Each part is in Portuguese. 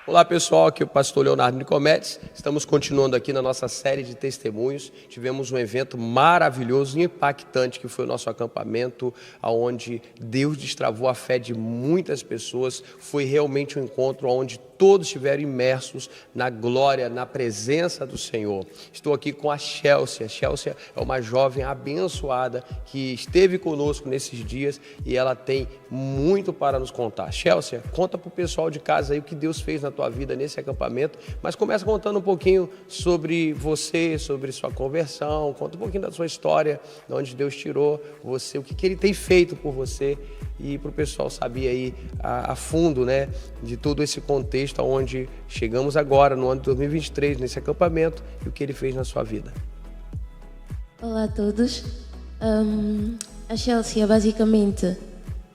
Olá pessoal, aqui é o pastor Leonardo Nicomedes. Estamos continuando aqui na nossa série de testemunhos. Tivemos um evento maravilhoso e impactante que foi o nosso acampamento, onde Deus destravou a fé de muitas pessoas. Foi realmente um encontro onde todos estiveram imersos na glória, na presença do Senhor. Estou aqui com a Chelsea. A Chelsea é uma jovem abençoada que esteve conosco nesses dias e ela tem muito para nos contar. Chelsea, conta para o pessoal de casa aí o que Deus fez na tua vida nesse acampamento, mas começa contando um pouquinho sobre você, sobre sua conversão, conta um pouquinho da sua história, de onde Deus tirou você, o que Ele tem feito por você e para o pessoal saber aí a fundo, né, de todo esse contexto onde chegamos agora, no ano de 2023, nesse acampamento e o que Ele fez na sua vida. Olá a todos. A Chelsea basicamente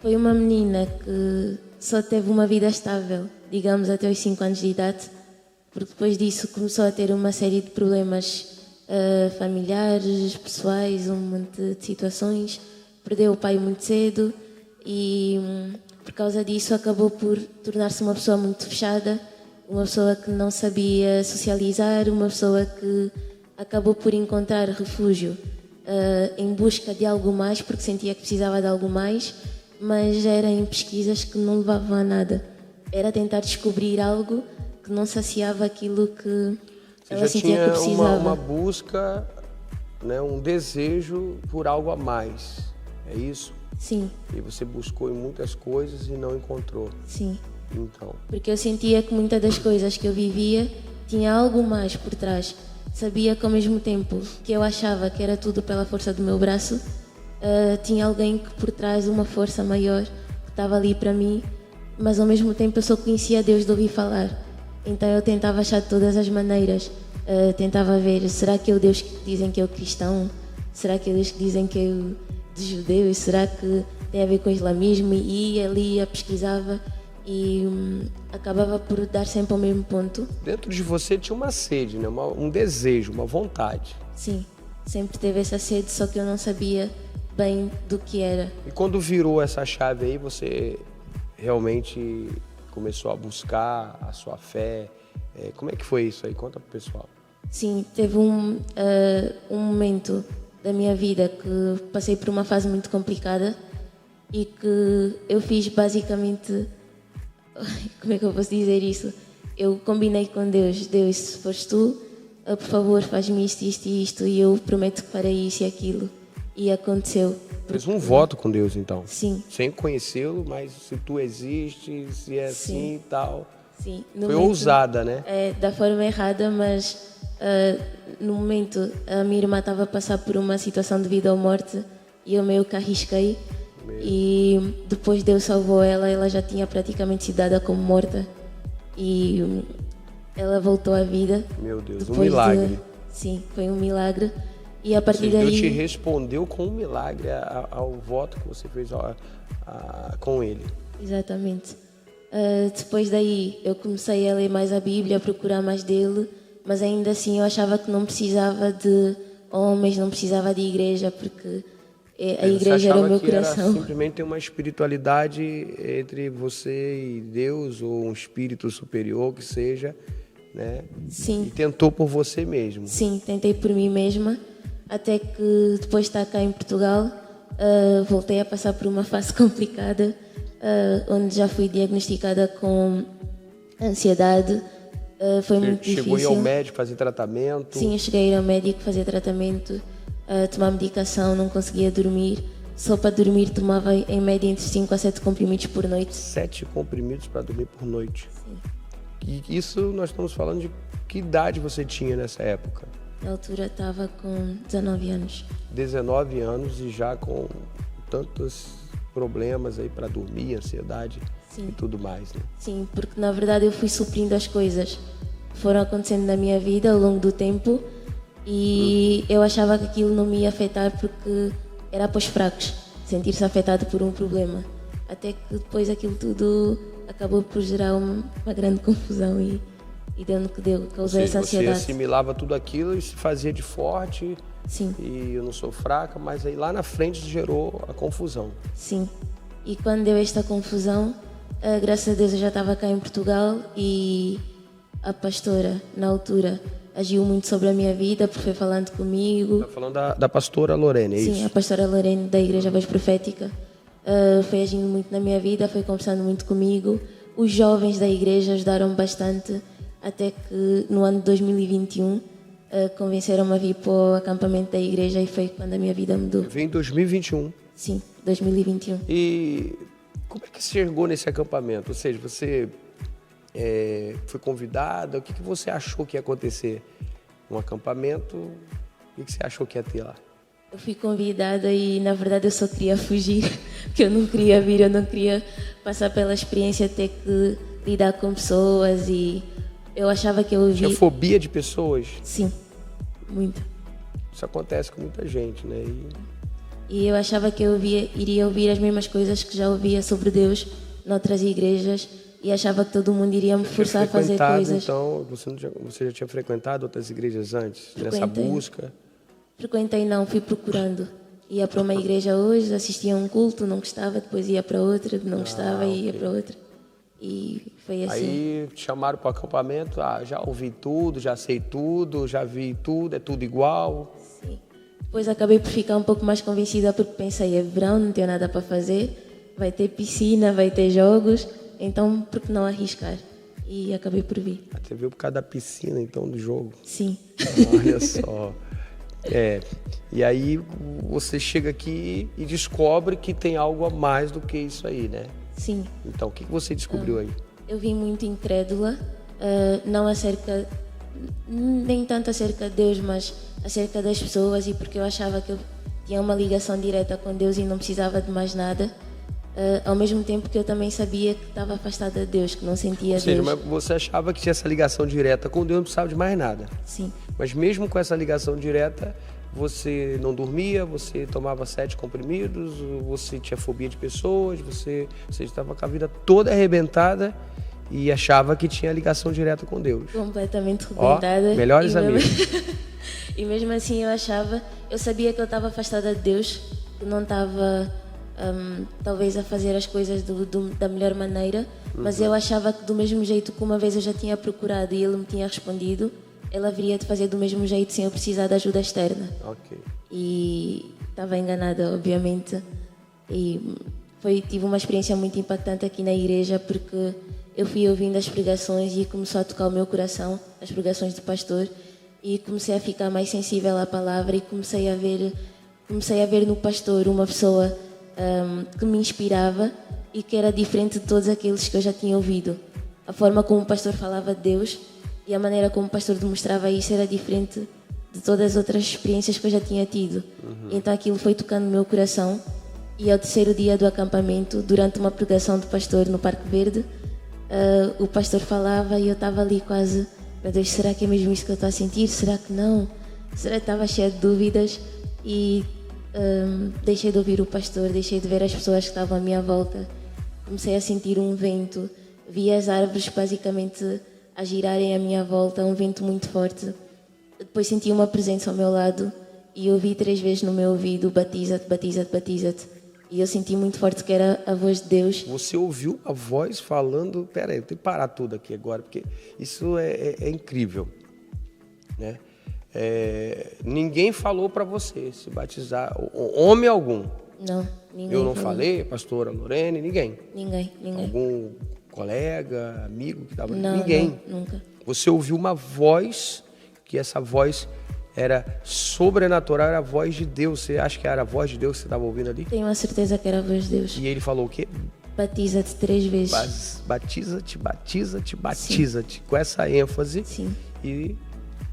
foi uma menina que só teve uma vida estável, digamos, até os 5 anos de idade, porque depois disso começou a ter uma série de problemas familiares, pessoais, um monte de situações. Perdeu o pai muito cedo e por causa disso acabou por tornar-se uma pessoa muito fechada, uma pessoa que não sabia socializar, uma pessoa que acabou por encontrar refúgio em busca de algo mais, porque sentia que precisava de algo mais, mas era em pesquisas que não levavam a nada. Era tentar descobrir algo que não saciava aquilo que ela sentia que precisava. Uma busca, né, um desejo por algo a mais, é isso? Sim. E você buscou em muitas coisas e não encontrou. Sim. Então. Porque eu sentia que muitas das coisas que eu vivia tinha algo mais por trás. Sabia que ao mesmo tempo que eu achava que era tudo pela força do meu braço, tinha alguém que por trás, uma força maior, que estava ali para mim, mas ao mesmo tempo eu só conhecia Deus de ouvir falar. Então eu tentava achar de todas as maneiras, tentava ver, será que é o Deus que dizem que é o cristão? Será que é o Deus que dizem que é o de judeus? Será que tem a ver com o islamismo? E ia ali, pesquisava e acabava por dar sempre ao mesmo ponto. Dentro de você tinha uma sede, né? Um desejo, uma vontade. Sim, sempre teve essa sede, só que eu não sabia bem do que era. E quando virou essa chave aí, você realmente começou a buscar a sua fé? Como é que foi isso aí? Conta pro pessoal. Sim, teve um momento da minha vida que passei por uma fase muito complicada e que eu fiz basicamente... Como é que eu posso dizer isso? Eu combinei com Deus, Deus, se fores tu, por favor, faz-me isto, isto e isto, e eu prometo que farei isso e aquilo. E aconteceu. Fez um voto com Deus, então? Sim. Sem conhecê-lo, mas se tu existe, se é assim e tal. Sim. Foi ousada, né? Da forma errada, mas no momento a minha irmã estava a passar por uma situação de vida ou morte e eu meio que arrisquei. E depois Deus salvou ela, ela já tinha praticamente sido dada como morta e ela voltou à vida. Meu Deus, um milagre. Sim, foi um milagre. E a partir daí... Deus te respondeu com um milagre ao voto que você fez com ele. Exatamente. Depois daí eu comecei a ler mais a Bíblia, a procurar mais dele, mas ainda assim eu achava que não precisava de homens, não precisava de igreja, porque a igreja era o meu coração. Era simplesmente ter uma espiritualidade entre você e Deus, ou um espírito superior que seja, né? Sim. E tentou por você mesmo. Sim, tentei por mim mesma, até que depois de estar cá em Portugal, voltei a passar por uma fase complicada, onde já fui diagnosticada com ansiedade. Foi muito difícil. Chegou a ir ao médico fazer tratamento? Sim, eu cheguei a ir ao médico fazer tratamento, tomar medicação, não conseguia dormir. Só para dormir tomava em média entre 5 a 7 comprimidos por noite. 7 comprimidos para dormir por noite? Sim. E isso nós estamos falando de que idade você tinha nessa época? Na altura estava com 19 anos. 19 anos e já com tantos problemas aí para dormir, ansiedade. Sim. E tudo mais, né? Sim, porque na verdade eu fui suprindo as coisas que foram acontecendo na minha vida ao longo do tempo e eu achava que aquilo não me ia afetar porque era para os fracos, sentir-se afetado por um problema. Até que depois aquilo tudo acabou por gerar uma grande confusão e deu no que deu, causou essa ansiedade. Você assimilava tudo aquilo e se fazia de forte. Sim. E eu não sou fraca, mas aí lá na frente gerou a confusão. Sim. E quando deu esta confusão, graças a Deus eu já estava cá em Portugal e a pastora, na altura, agiu muito sobre a minha vida, porque foi falando comigo. Está falando da pastora Lorene, é Sim, isso? a pastora Lorene da Igreja Voz Profética foi agindo muito na minha vida, foi conversando muito comigo. Os jovens da igreja ajudaram bastante, até que no ano de 2021 convenceram-me a vir para o acampamento da igreja e foi quando a minha vida mudou. Veio em 2021. Sim, 2021. E como é que você chegou nesse acampamento? Ou seja, você foi convidada? O que você achou que ia acontecer? Um acampamento, o que você achou que ia ter lá? Eu fui convidada e, na verdade, eu só queria fugir, porque eu não queria vir, eu não queria passar pela experiência, ter que lidar com pessoas e eu achava que eu ouvi... Tinha fobia de pessoas? Sim, muito. Isso acontece com muita gente, né? E eu achava que eu iria ouvir as mesmas coisas que já ouvia sobre Deus noutras igrejas e achava que todo mundo iria me forçar a fazer coisas. Então, você já tinha frequentado outras igrejas antes? Nessa busca? Frequentei não, fui procurando. Ia para uma igreja hoje, assistia a um culto, não gostava, depois ia para outra, não gostava e ia para outra. E foi assim. Aí te chamaram para o acampamento, já ouvi tudo, já sei tudo, já vi tudo, é tudo igual. Sim. Depois acabei por ficar um pouco mais convencida porque pensei, é verão, não tenho nada para fazer, vai ter piscina, vai ter jogos, então por que não arriscar? E acabei por vir. Você viu por causa da piscina, então, do jogo? Sim. Olha só. E aí você chega aqui e descobre que tem algo a mais do que isso aí, né? Sim. Então, o que você descobriu aí? Eu vim muito incrédula, não nem tanto acerca de Deus, mas acerca das pessoas e porque eu achava que eu tinha uma ligação direta com Deus e não precisava de mais nada. Ao mesmo tempo que eu também sabia que estava afastada de Deus, que não sentia Ou seja, Deus. mas você achava que tinha essa ligação direta com Deus, não precisava de mais nada. Sim. Mas mesmo com essa ligação direta, você não dormia, você tomava 7 comprimidos, você tinha fobia de pessoas, você estava com a vida toda arrebentada e achava que tinha ligação direta com Deus. Completamente arrebentada. Melhores amigos. E mesmo assim eu sabia que eu estava afastada de Deus, que não estava talvez a fazer as coisas da melhor maneira, mas eu achava que do mesmo jeito que uma vez eu já tinha procurado e ele me tinha respondido, ele haveria de fazer do mesmo jeito sem eu precisar de ajuda externa. Ok. E estava enganada, obviamente. E tive uma experiência muito impactante aqui na igreja porque eu fui ouvindo as pregações e começou a tocar o meu coração, as pregações do pastor, e comecei a ficar mais sensível à palavra e comecei a ver no pastor uma pessoa que me inspirava e que era diferente de todos aqueles que eu já tinha ouvido. A forma como o pastor falava de Deus e a maneira como o pastor demonstrava isso era diferente de todas as outras experiências que eu já tinha tido. Então aquilo foi tocando no meu coração e ao terceiro dia do acampamento, durante uma pregação do pastor no Parque Verde, o pastor falava e eu estava ali quase, meu Deus, será que é mesmo isso que eu estou a sentir? Será que não? Será que estava cheia de dúvidas? E deixei de ouvir o pastor, deixei de ver as pessoas que estavam à minha volta. Comecei a sentir um vento, vi as árvores basicamente a girarem à minha volta, um vento muito forte. Depois senti uma presença ao meu lado e ouvi 3 vezes no meu ouvido, batiza-te, batiza-te, batiza-te. E eu senti muito forte que era a voz de Deus. Você ouviu a voz falando... Pera aí, eu tenho que parar tudo aqui agora, porque isso é incrível, né? Ninguém falou para você se batizar, homem algum. Não, ninguém. Eu não falou. falei, pastora Lorene, ninguém. Ninguém. Algum colega, amigo que estava ali? Não, Ninguém. Não, nunca. Você ouviu uma voz, que essa voz era sobrenatural, era a voz de Deus. Você acha que era a voz de Deus que você estava ouvindo ali? Tenho a certeza que era a voz de Deus. E ele falou o quê? Batiza-te 3 vezes. Batiza-te, batiza-te, batiza-te. Com essa ênfase. Sim.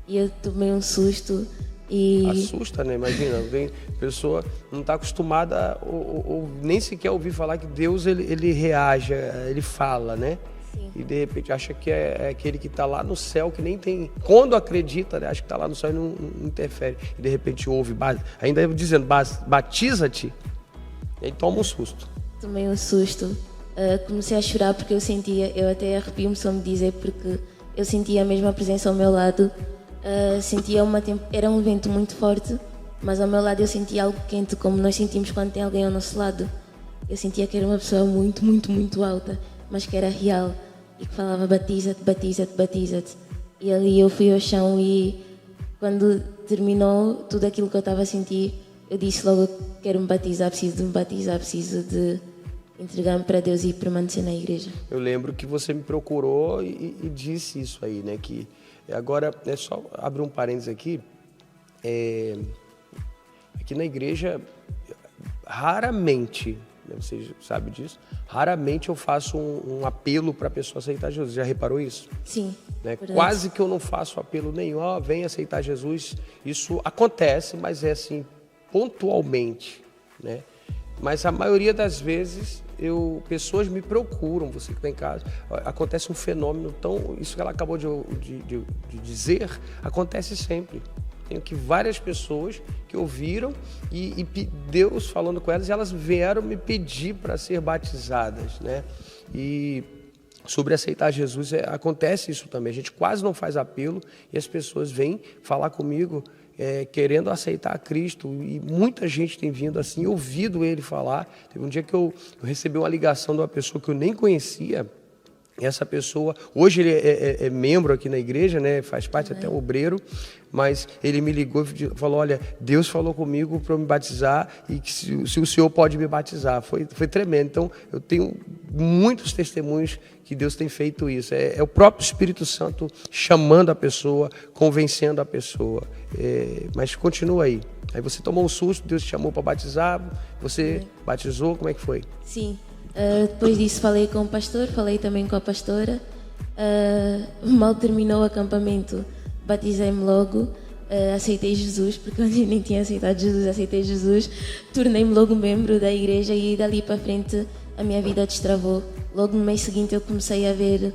E eu tomei um susto e... assusta, né? Imagina, vem pessoa não está acostumada ou nem sequer ouvir falar que Deus ele reage, ele fala, né? Sim. E de repente acha que é aquele que está lá no céu, que nem tem... Quando acredita, né? Acha que está lá no céu e não interfere. E de repente ouve, ainda dizendo, batiza-te, e aí toma um susto. Tomei um susto. Comecei a chorar porque eu até arrepio-me só me dizer, porque eu sentia a mesma presença ao meu lado. Era um vento muito forte, mas ao meu lado eu sentia algo quente, como nós sentimos quando tem alguém ao nosso lado. Eu sentia que era uma pessoa muito, muito, muito alta mas que era real e que falava batiza-te, batiza-te, batiza-te. E ali eu fui ao chão e quando terminou tudo aquilo que eu estava a sentir, eu disse logo: quero me batizar, preciso de me batizar, preciso de entregar-me para Deus e permanecer na igreja. Eu lembro que você me procurou e disse isso aí, né? Que agora, é só abrir um parênteses aqui. Aqui na igreja, raramente, né, você sabe disso, raramente eu faço um apelo para a pessoa aceitar Jesus. Já reparou isso? Sim. Né? Quase que eu não faço apelo nenhum, vem aceitar Jesus. Isso acontece, mas é assim, pontualmente, né? Mas a maioria das vezes pessoas me procuram, você que está em casa, acontece um fenômeno tão... Isso que ela acabou de dizer, acontece sempre. Tenho que várias pessoas que ouviram e Deus falando com elas, e elas vieram me pedir para ser batizadas, né? E sobre aceitar Jesus, acontece isso também. A gente quase não faz apelo e as pessoas vêm falar comigo querendo aceitar a Cristo, e muita gente tem vindo assim, ouvido ele falar. Teve um dia que eu recebi uma ligação de uma pessoa que eu nem conhecia. E essa pessoa, hoje ele é membro aqui na igreja, né? Faz parte até obreiro, mas ele me ligou e falou: olha, Deus falou comigo para eu me batizar e que se o senhor pode me batizar. Foi tremendo. Então, eu tenho muitos testemunhos que Deus tem feito isso. É o próprio Espírito Santo chamando a pessoa, convencendo a pessoa. Mas continua aí. Aí você tomou um susto, Deus te chamou para batizar, você batizou, como é que foi? Sim. Depois disso falei com o pastor, falei também com a pastora. Mal terminou o acampamento, batizei-me logo, aceitei Jesus, porque eu nem tinha aceitado Jesus, aceitei Jesus, tornei-me logo membro da igreja e dali para frente a minha vida destravou. Logo no mês seguinte eu comecei a ver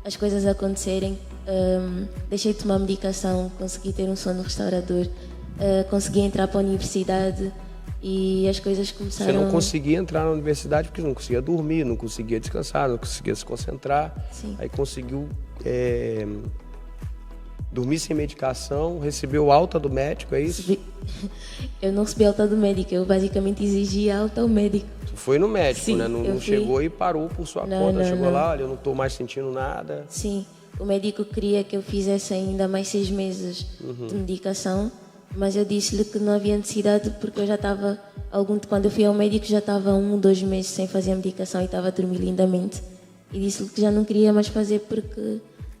as coisas acontecerem, deixei de tomar medicação, consegui ter um sono restaurador, consegui entrar para a universidade. E as coisas começaram... Você não conseguia entrar na universidade porque não conseguia dormir, não conseguia descansar, não conseguia se concentrar. Sim. Aí conseguiu dormir sem medicação, recebeu alta do médico, é isso? Eu não recebi alta do médico, eu basicamente exigi alta ao médico. Tu foi no médico, Sim, né? Não chegou e parou por sua conta, chegou lá, olha, eu não estou mais sentindo nada. Sim, o médico queria que eu fizesse ainda mais 6 meses de medicação. Mas eu disse-lhe que não havia necessidade porque eu já estava, quando eu fui ao médico, já estava 1 ou 2 meses sem fazer a medicação e estava a dormir lindamente. E disse-lhe que já não queria mais fazer porque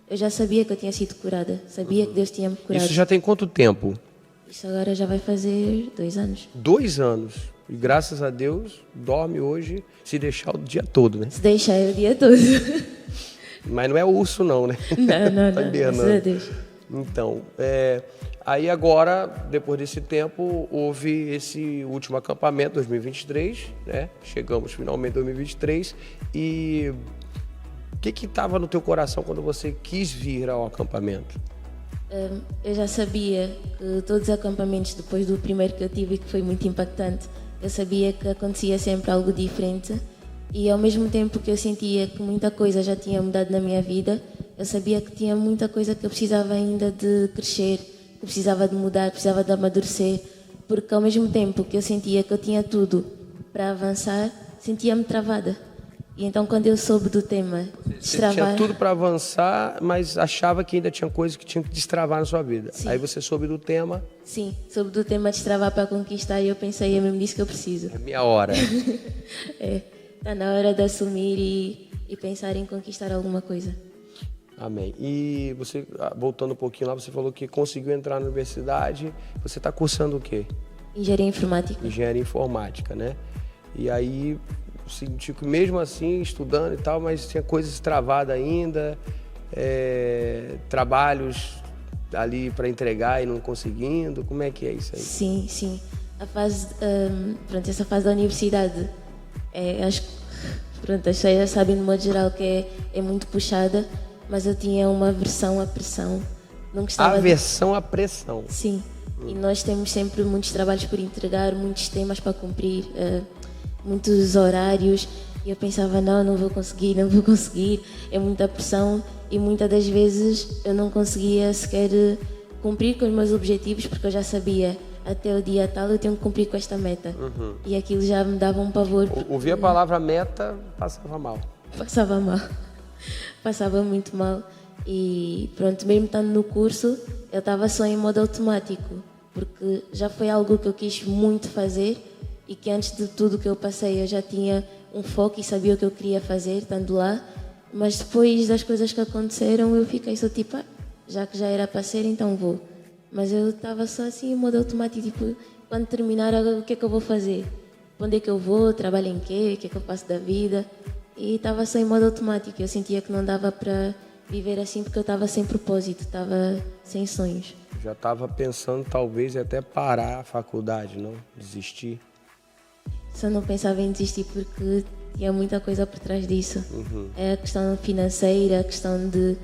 eu já sabia que eu tinha sido curada, sabia que Deus tinha me curado. Isso já tem quanto tempo? Isso agora já vai fazer 2 anos. 2 anos. E graças a Deus, dorme hoje, se deixar o dia todo, né? Se deixar é o dia todo. Mas não é urso não, né? Não, Tá graças a Deus. Então, aí agora, depois desse tempo, houve esse último acampamento, 2023, né? Chegamos finalmente em 2023. E o que estava no teu coração quando você quis vir ao acampamento? Eu já sabia que todos os acampamentos, depois do primeiro que eu tive, que foi muito impactante, eu sabia que acontecia sempre algo diferente. E ao mesmo tempo que eu sentia que muita coisa já tinha mudado na minha vida, eu sabia que tinha muita coisa que eu precisava ainda de crescer, que precisava de mudar, precisava de amadurecer, porque ao mesmo tempo que eu sentia que eu tinha tudo para avançar, sentia-me travada. E então quando eu soube do tema destravar... Você tinha tudo para avançar, mas achava que ainda tinha coisas que tinham que destravar na sua vida. Sim. Aí você soube do tema... Sim, soube do tema destravar para conquistar e eu pensei, é mesmo disso que eu preciso. É minha hora. Está na hora de assumir e pensar em conquistar alguma coisa. Amém. E você, voltando um pouquinho lá, você falou que conseguiu entrar na universidade. Você está cursando o quê? Engenharia informática. Engenharia informática, né? E aí, senti que mesmo assim, estudando e tal, mas tinha coisas travadas ainda, trabalhos ali para entregar e não conseguindo. Como é que é isso aí? Sim, sim. A fase, essa fase da universidade, acho que, as pessoas já sabem de modo geral que é muito puxada, mas eu tinha uma aversão à pressão. Não gostava Aversão à pressão. Sim. E nós temos sempre muitos trabalhos por entregar, muitos temas para cumprir, muitos horários. E eu pensava, não vou conseguir, é muita pressão. E muitas das vezes eu não conseguia sequer cumprir com os meus objetivos, porque eu já sabia, até o dia tal eu tenho que cumprir com esta meta. E aquilo já me dava um pavor. Ouvir a palavra meta, passava mal. Passava mal. Passava muito mal. E pronto, mesmo estando no curso, eu estava só em modo automático, porque já foi algo que eu quis muito fazer e que antes de tudo que eu passei eu já tinha um foco e sabia o que eu queria fazer, estando lá. Mas depois das coisas que aconteceram, eu fiquei só tipo, já que já era para ser, então vou. Mas eu estava só assim em modo automático, tipo, quando terminar, agora o que é que eu vou fazer? Onde é que eu vou? Trabalho em quê? O que é que eu faço da vida? E estava só em modo automático. Eu sentia que não dava para viver assim porque eu estava sem propósito, estava sem sonhos. Já estava pensando talvez até parar a faculdade, não? Desistir. Só não pensava em desistir porque tinha muita coisa por trás disso. É a questão financeira, a questão de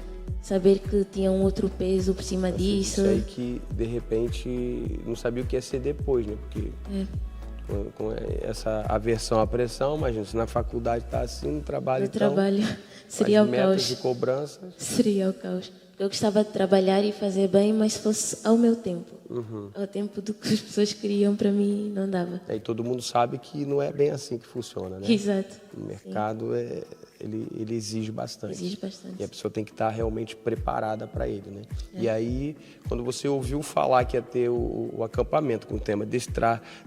saber que tinha um outro peso por cima disso. Isso aí que, de repente, não sabia o que ia ser depois, né? Porque com essa aversão à pressão, imagina, se na faculdade está assim, no trabalho, No trabalho seria o metas caos. de cobrança. Seria o caos. Eu gostava de trabalhar e fazer bem, mas se fosse ao meu tempo. Ao tempo do que as pessoas queriam, para mim não dava. E todo mundo sabe que não é bem assim que funciona, né? Exato. O mercado, ele exige bastante. Exige bastante. E a pessoa tem que estar realmente preparada para ele, né? E aí, quando você ouviu falar que ia ter o acampamento com o tema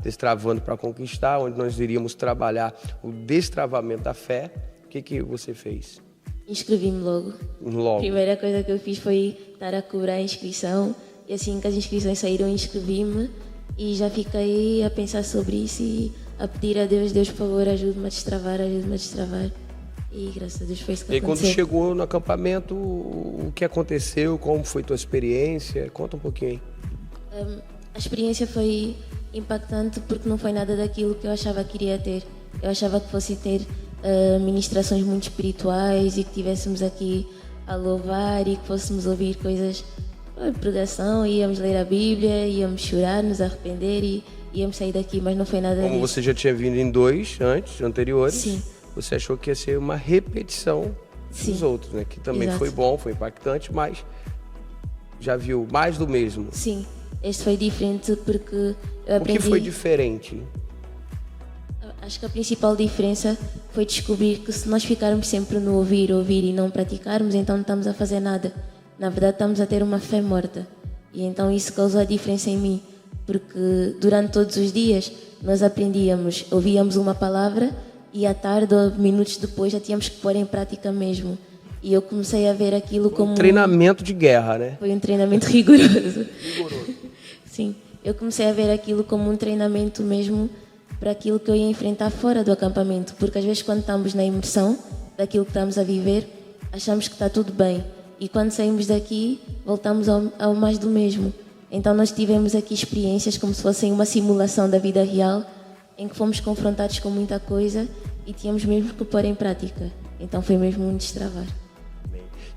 Destravando para Conquistar, onde nós iríamos trabalhar o destravamento da fé, o que você fez? Inscrevi-me logo. Logo. A primeira coisa que eu fiz foi estar a cobrar a inscrição. E assim que as inscrições saíram, inscrevi-me. E já fiquei a pensar sobre isso e a pedir a Deus, por favor, ajude-me a destravar, ajude-me a destravar. E graças a Deus foi isso que E aconteceu. quando chegou no acampamento, o que aconteceu? Como foi tua experiência? Conta um pouquinho aí. A experiência foi impactante porque não foi nada daquilo que eu achava que iria ter. Eu achava que fosse ter ministrações muito espirituais e que estivéssemos aqui a louvar e que fôssemos ouvir coisas, pregação, íamos ler a Bíblia, íamos chorar, nos arrepender e íamos sair daqui, mas não foi nada Como disso. você já tinha vindo em dois anteriores, Sim. você achou que ia ser uma repetição dos Sim. outros, né? Que também Exato. foi bom, foi impactante, mas já viu mais do mesmo. Sim, este foi diferente porque eu O que aprendi... foi diferente? Acho que a principal diferença foi descobrir que se nós ficarmos sempre no ouvir e não praticarmos, então não estamos a fazer nada. Na verdade, estamos a ter uma fé morta. E então isso causou a diferença em mim, porque durante todos os dias nós aprendíamos, ouvíamos uma palavra e à tarde ou minutos depois já tínhamos que pôr em prática mesmo. E eu comecei a ver aquilo como... Treinamento de guerra, né? Foi um treinamento rigoroso. Sim, eu comecei a ver aquilo como um treinamento mesmo para aquilo que eu ia enfrentar fora do acampamento, porque às vezes quando estamos na imersão daquilo que estamos a viver, achamos que está tudo bem e quando saímos daqui voltamos ao mais do mesmo. Então nós tivemos aqui experiências como se fossem uma simulação da vida real, em que fomos confrontados com muita coisa e tínhamos mesmo que pôr em prática. Então foi mesmo um destravar.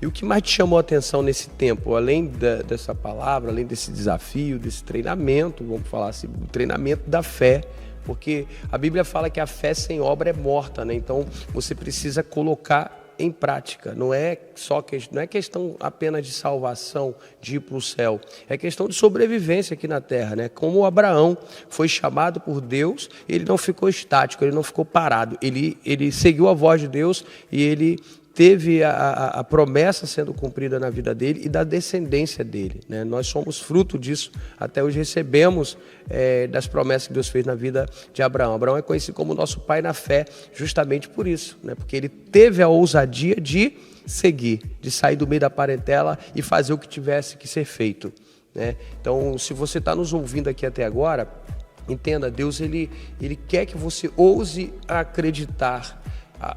E o que mais te chamou a atenção nesse tempo, além dessa palavra, além desse desafio, desse treinamento, vamos falar assim, o treinamento da fé? Porque a Bíblia fala que a fé sem obra é morta, né? Então você precisa colocar em prática. Não é questão apenas de salvação, de ir para o céu. É questão de sobrevivência aqui na terra, né? Como Abraão foi chamado por Deus, ele não ficou estático, ele não ficou parado. Ele seguiu a voz de Deus e ele teve a promessa sendo cumprida na vida dele e da descendência dele, né? Nós somos fruto disso, até hoje recebemos das promessas que Deus fez na vida de Abraão. Abraão é conhecido como nosso pai na fé justamente por isso, né? Porque ele teve a ousadia de seguir, de sair do meio da parentela e fazer o que tivesse que ser feito, né? Então, se você está nos ouvindo aqui até agora, entenda, Deus ele quer que você ouse acreditar,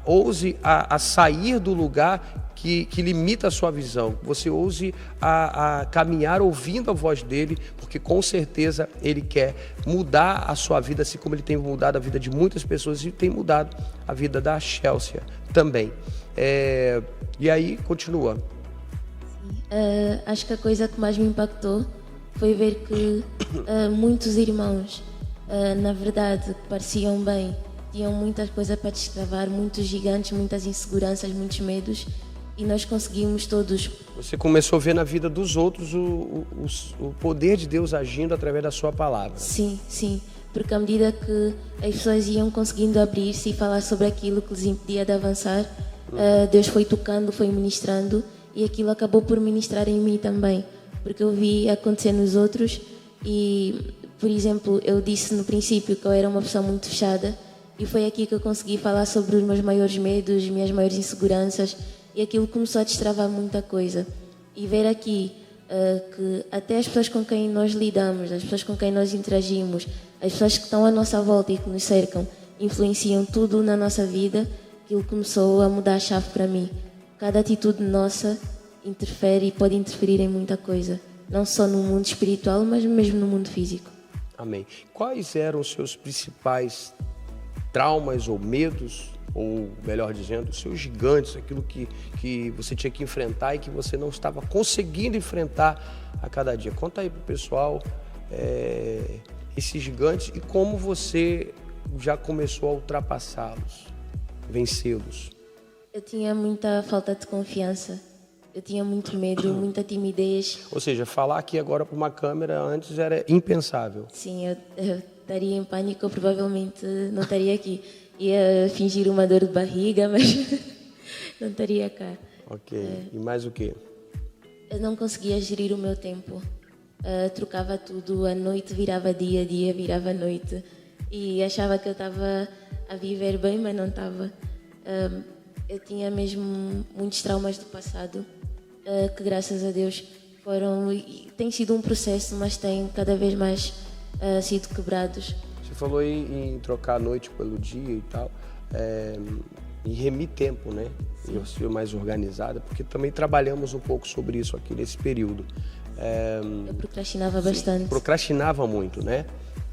ouse a sair do lugar que limita a sua visão. Você ouse a caminhar ouvindo a voz dele, porque com certeza ele quer mudar a sua vida, assim como ele tem mudado a vida de muitas pessoas e tem mudado a vida da Chelsea também. E aí, continua. Acho que a coisa que mais me impactou foi ver que muitos irmãos, na verdade, pareciam bem, tinham muitas coisas para destravar, muitos gigantes, muitas inseguranças, muitos medos, e nós conseguimos todos. Você começou a ver na vida dos outros o poder de Deus agindo através da sua palavra. Sim, sim, porque à medida que as pessoas iam conseguindo abrir-se e falar sobre aquilo que lhes impedia de avançar, Deus foi tocando, foi ministrando e aquilo acabou por ministrar em mim também, porque eu vi acontecer nos outros e, por exemplo, eu disse no princípio que eu era uma pessoa muito fechada e foi aqui que eu consegui falar sobre os meus maiores medos, minhas maiores inseguranças e aquilo começou a destravar muita coisa. E ver aqui que até as pessoas com quem nós lidamos, as pessoas com quem nós interagimos, as pessoas que estão à nossa volta e que nos cercam, influenciam tudo na nossa vida, aquilo começou a mudar a chave para mim. Cada atitude nossa interfere e pode interferir em muita coisa, não só no mundo espiritual, mas mesmo no mundo físico. Amém. Quais eram os seus principais traumas ou medos, ou melhor dizendo, os seus gigantes, aquilo que você tinha que enfrentar e que você não estava conseguindo enfrentar a cada dia? Conta aí pro pessoal esses gigantes e como você já começou a ultrapassá-los, vencê-los. Eu tinha muita falta de confiança, eu tinha muito medo, muita timidez. Ou seja, falar aqui agora para uma câmera antes era impensável. Sim, eu estaria em pânico, eu provavelmente não estaria aqui. Ia fingir uma dor de barriga, mas não estaria cá. Ok, e mais o quê? Eu não conseguia gerir o meu tempo. Trocava tudo, a noite virava dia, dia virava noite. E achava que eu estava a viver bem, mas não estava. Eu tinha mesmo muitos traumas do passado, que graças a Deus foram... E tem sido um processo, mas tem cada vez mais sido quebrados. Você falou em trocar a noite pelo dia e tal, e remir tempo, né? E eu ser mais organizada, porque também trabalhamos um pouco sobre isso aqui nesse período. Eu procrastinava bastante. Procrastinava muito, né?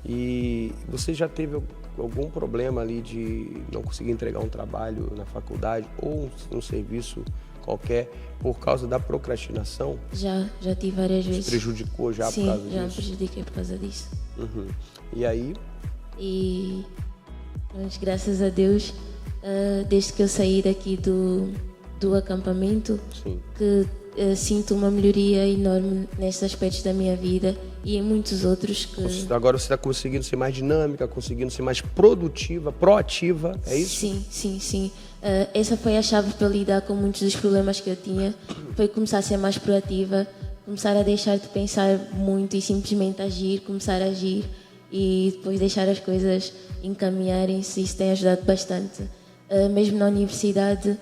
E você já teve algum problema ali de não conseguir entregar um trabalho na faculdade ou um serviço qualquer por causa da procrastinação? Já tive várias vezes. Te prejudicou já Sim, por causa disso? Sim, já me prejudiquei por causa disso. Uhum. E aí? Mas graças a Deus, desde que eu saí daqui do acampamento, Sim. que sinto uma melhoria enorme nestes aspectos da minha vida e em muitos outros que... Agora você está conseguindo ser mais dinâmica, conseguindo ser mais produtiva, proativa, é isso? Sim. Essa foi a chave para lidar com muitos dos problemas que eu tinha, foi começar a ser mais proativa, começar a deixar de pensar muito e simplesmente agir, começar a agir e depois deixar as coisas encaminharem-se. Isso tem ajudado bastante. Mesmo na universidade,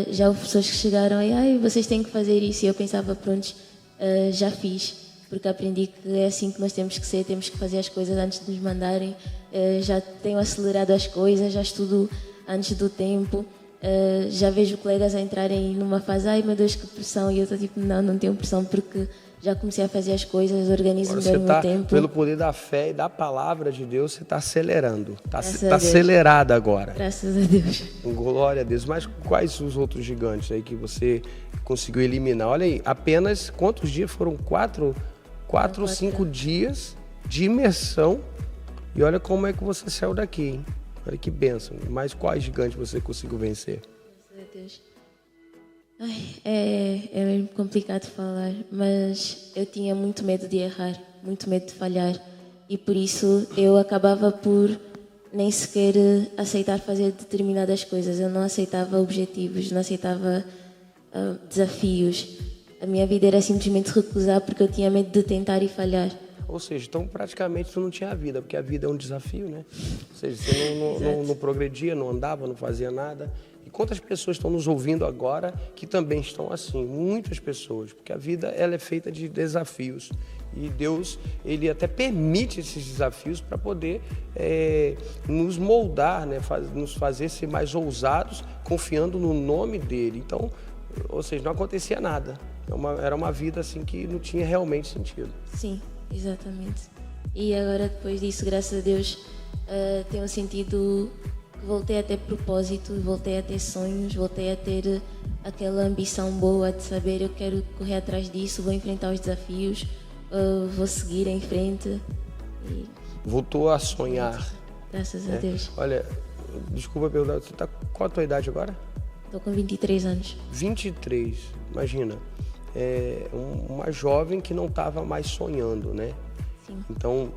já houve pessoas que chegaram e vocês têm que fazer isso, e eu pensava, pronto, já fiz, porque aprendi que é assim que nós temos que ser, temos que fazer as coisas antes de nos mandarem. Já tenho acelerado as coisas, já estudo antes do tempo, já vejo colegas a entrarem numa fase, ai meu Deus, que pressão, e eu estou tipo, não tenho pressão, porque já comecei a fazer as coisas, organizo melhor o meu tempo. Pelo poder da fé e da palavra de Deus, você está acelerando. Está acelerada agora. Graças a Deus. Glória a Deus. Mas quais os outros gigantes aí que você conseguiu eliminar? Olha aí, apenas quantos dias? Foram 4 ou 5 dias de imersão. E olha como é que você saiu daqui, hein? Olha que bênção. Mas quais gigantes você conseguiu vencer? Graças a Deus. É mesmo complicado falar, mas eu tinha muito medo de errar, muito medo de falhar, e por isso eu acabava por nem sequer aceitar fazer determinadas coisas. Eu não aceitava objetivos, não aceitava desafios. A minha vida era simplesmente recusar porque eu tinha medo de tentar e falhar. Ou seja, então praticamente tu não tinha vida, porque a vida é um desafio, né? Ou seja, você não progredia, não andava, não fazia nada. E quantas pessoas estão nos ouvindo agora que também estão assim? Muitas pessoas, porque a vida ela é feita de desafios. E Deus, Ele até permite esses desafios para poder nos moldar, né? Nos fazer ser mais ousados, confiando no nome dEle. Então, ou seja, não acontecia nada. Era uma vida assim que não tinha realmente sentido. Sim, exatamente. E agora, depois disso, graças a Deus, tenho sentido que voltei a ter propósito, voltei a ter sonhos, voltei a ter aquela ambição boa de saber eu quero correr atrás disso, vou enfrentar os desafios, vou seguir em frente. E... voltou a sonhar. Graças a Deus. Olha, desculpa perguntar, você tá, qual a tua idade agora? Estou com 23 anos. 23, imagina. Uma jovem que não estava mais sonhando, né? Sim. Então,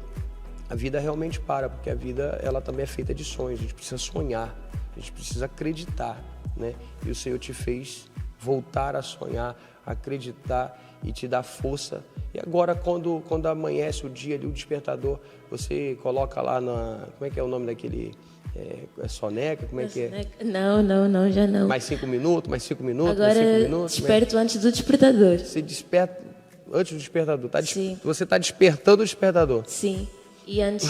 a vida realmente para, porque a vida ela também é feita de sonhos, a gente precisa sonhar. A gente precisa acreditar, né? E o Senhor te fez voltar a sonhar, acreditar e te dar força. E agora, quando amanhece o dia ali, o despertador, você coloca lá na... Como é que é o nome daquele... É soneca? Como é que é? Não, já não. Mais 5 minutos, mais 5 minutos, Agora, mais 5 minutos? desperto antes do despertador. Você desperta antes do despertador. Sim. Você está despertando o despertador. Sim. E antes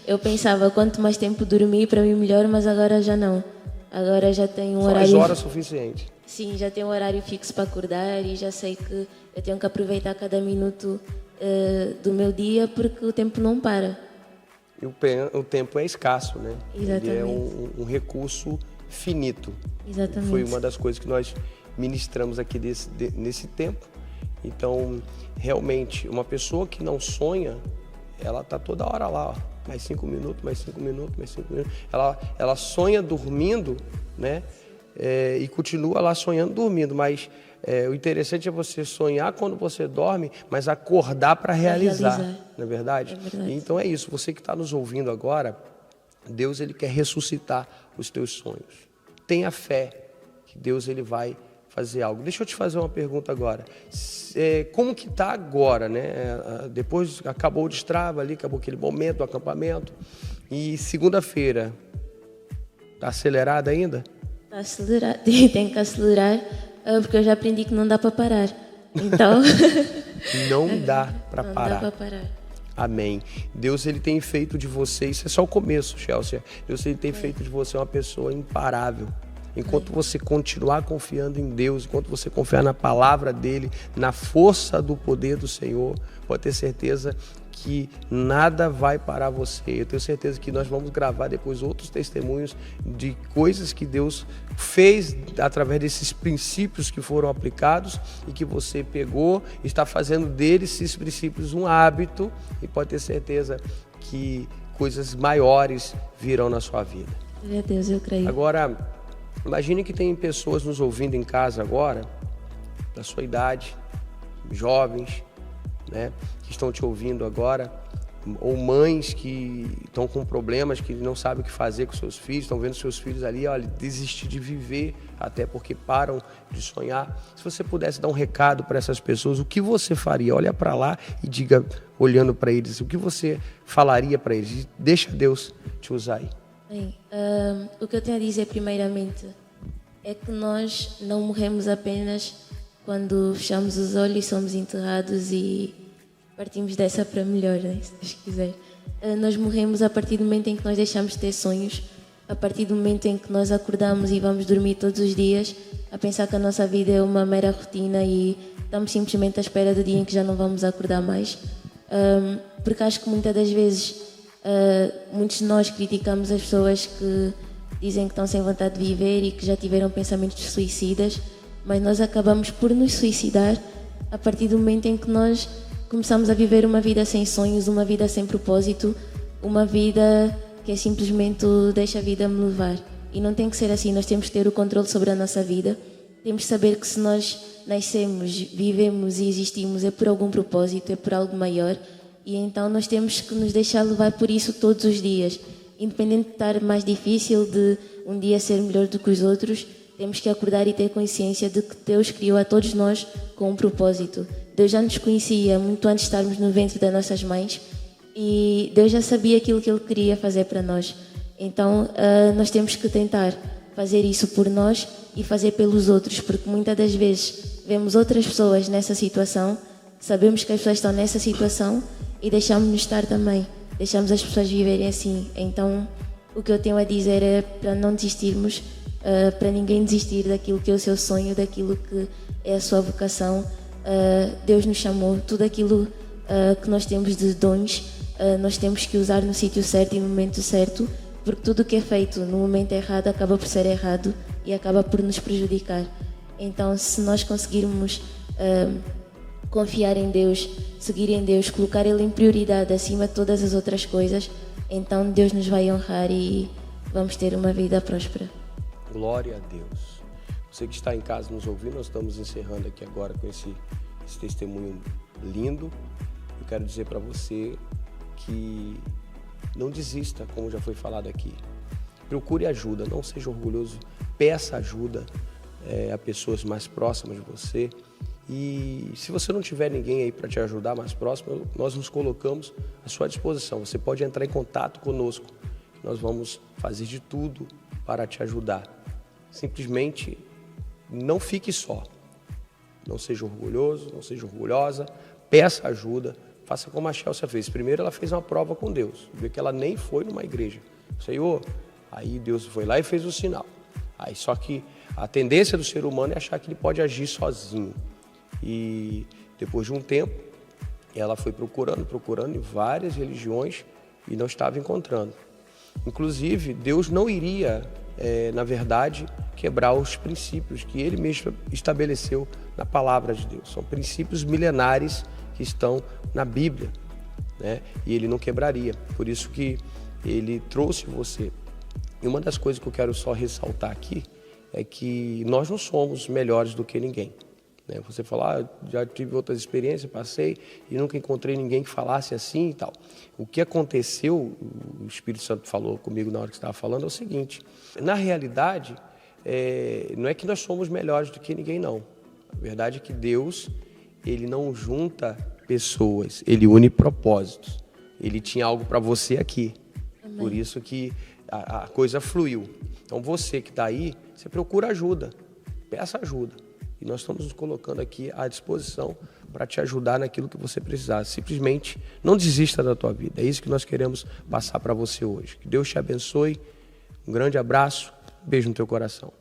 eu pensava, quanto mais tempo dormir, para mim melhor, mas agora já não. Agora já tenho um horário... São as horas suficientes. Sim, já tenho um horário fixo para acordar e já sei que eu tenho que aproveitar cada minuto do meu dia, porque o tempo não para. E o tempo é escasso, né? Exatamente. Ele é um recurso finito. Exatamente. Foi uma das coisas que nós ministramos aqui nesse tempo. Então, realmente, uma pessoa que não sonha, ela está toda hora lá, ó, mais 5 minutos, mais 5 minutos, mais 5 minutos. Ela sonha dormindo, né? E continua lá sonhando dormindo, mas o interessante é você sonhar quando você dorme, mas acordar para realizar, não é verdade? É verdade. Então é isso, você que está nos ouvindo agora, Deus ele quer ressuscitar os teus sonhos. Tenha fé que Deus ele vai fazer algo. Deixa eu te fazer uma pergunta agora. Como que está agora, né? Depois acabou o destrava ali, acabou aquele momento do acampamento, e segunda-feira, está acelerada ainda? Está acelerado, tem que acelerar, porque eu já aprendi que não dá para parar. Então... Não dá para parar. Não dá para parar. Amém. Deus ele tem feito de você, isso é só o começo, Chelsea. Deus ele tem feito de você uma pessoa imparável. Enquanto você continuar confiando em Deus, enquanto você confiar na palavra dele, na força do poder do Senhor, pode ter certeza que nada vai parar você. Eu tenho certeza que nós vamos gravar depois outros testemunhos de coisas que Deus fez através desses princípios que foram aplicados e que você pegou e está fazendo deles, esses princípios, um hábito, e pode ter certeza que coisas maiores virão na sua vida. Meu Deus, eu creio. Agora, imagine que tem pessoas nos ouvindo em casa agora, da sua idade, jovens, né, que estão te ouvindo agora, ou mães que estão com problemas, que não sabem o que fazer com seus filhos, estão vendo seus filhos ali, olha, desistir de viver, até porque param de sonhar. Se você pudesse dar um recado para essas pessoas, o que você faria? Olha para lá e diga, olhando para eles, o que você falaria para eles? Deixa Deus te usar aí. Bem, o que eu tenho a dizer primeiramente é que nós não morremos apenas quando fechamos os olhos e somos enterrados e partimos dessa para melhor, né? Se Deus quiser. Nós morremos a partir do momento em que nós deixamos de ter sonhos, a partir do momento em que nós acordamos e vamos dormir todos os dias a pensar que a nossa vida é uma mera rotina e estamos simplesmente à espera do dia em que já não vamos acordar mais. Porque acho que muitas das vezes muitos de nós criticamos as pessoas que dizem que estão sem vontade de viver e que já tiveram pensamentos suicidas, mas nós acabamos por nos suicidar a partir do momento em que nós começamos a viver uma vida sem sonhos, uma vida sem propósito, uma vida que é simplesmente deixa a vida me levar. E não tem que ser assim, nós temos que ter o controle sobre a nossa vida, temos que saber que se nós nascemos, vivemos e existimos é por algum propósito, é por algo maior, e então nós temos que nos deixar levar por isso todos os dias. Independente de estar mais difícil, de um dia ser melhor do que os outros, temos que acordar e ter consciência de que Deus criou a todos nós com um propósito. Deus já nos conhecia muito antes de estarmos no ventre das nossas mães e Deus já sabia aquilo que Ele queria fazer para nós. Então nós temos que tentar fazer isso por nós e fazer pelos outros, porque muitas das vezes vemos outras pessoas nessa situação, sabemos que as pessoas estão nessa situação e deixamos-nos estar também. Deixamos as pessoas viverem assim. Então, o que eu tenho a dizer é para não desistirmos, para ninguém desistir daquilo que é o seu sonho, daquilo que é a sua vocação. Deus nos chamou, tudo aquilo que nós temos de dons, nós temos que usar no sítio certo e no momento certo, porque tudo o que é feito no momento errado acaba por ser errado e acaba por nos prejudicar. Então, se nós conseguirmos confiar em Deus, seguir em Deus, colocar Ele em prioridade acima de todas as outras coisas, então Deus nos vai honrar e vamos ter uma vida próspera. Glória a Deus. Você que está em casa nos ouvindo, nós estamos encerrando aqui agora com esse testemunho lindo. Eu quero dizer para você que não desista, como já foi falado aqui. procure ajuda, não seja orgulhoso, peça ajuda a pessoas mais próximas de você. E se você não tiver ninguém aí para te ajudar mais próximo, nós nos colocamos à sua disposição. Você pode entrar em contato conosco, nós vamos fazer de tudo para te ajudar. Simplesmente não fique só, não seja orgulhoso, não seja orgulhosa, peça ajuda, faça como a Chelsea fez. Primeiro ela fez uma prova com Deus, viu que ela nem foi numa igreja. Senhor, aí Deus foi lá e fez o sinal. Aí só que a tendência do ser humano é achar que ele pode agir sozinho. E depois de um tempo, ela foi procurando em várias religiões e não estava encontrando. Inclusive, Deus não iria, na verdade, quebrar os princípios que Ele mesmo estabeleceu na palavra de Deus. São princípios milenares que estão na Bíblia, né? E Ele não quebraria. Por isso que Ele trouxe você. E uma das coisas que eu quero só ressaltar aqui é que nós não somos melhores do que ninguém. Você fala, já tive outras experiências, passei e nunca encontrei ninguém que falasse assim e tal. O que aconteceu, o Espírito Santo falou comigo na hora que você estava falando, é o seguinte: na realidade, não é que nós somos melhores do que ninguém, não. A verdade é que Deus, Ele não junta pessoas, Ele une propósitos. Ele tinha algo para você aqui. Amém. Por isso que a coisa fluiu. Então você que está aí, você procura ajuda, peça ajuda. E nós estamos nos colocando aqui à disposição para te ajudar naquilo que você precisar. Simplesmente não desista da tua vida. É isso que nós queremos passar para você hoje. Que Deus te abençoe. Um grande abraço. Um beijo no teu coração.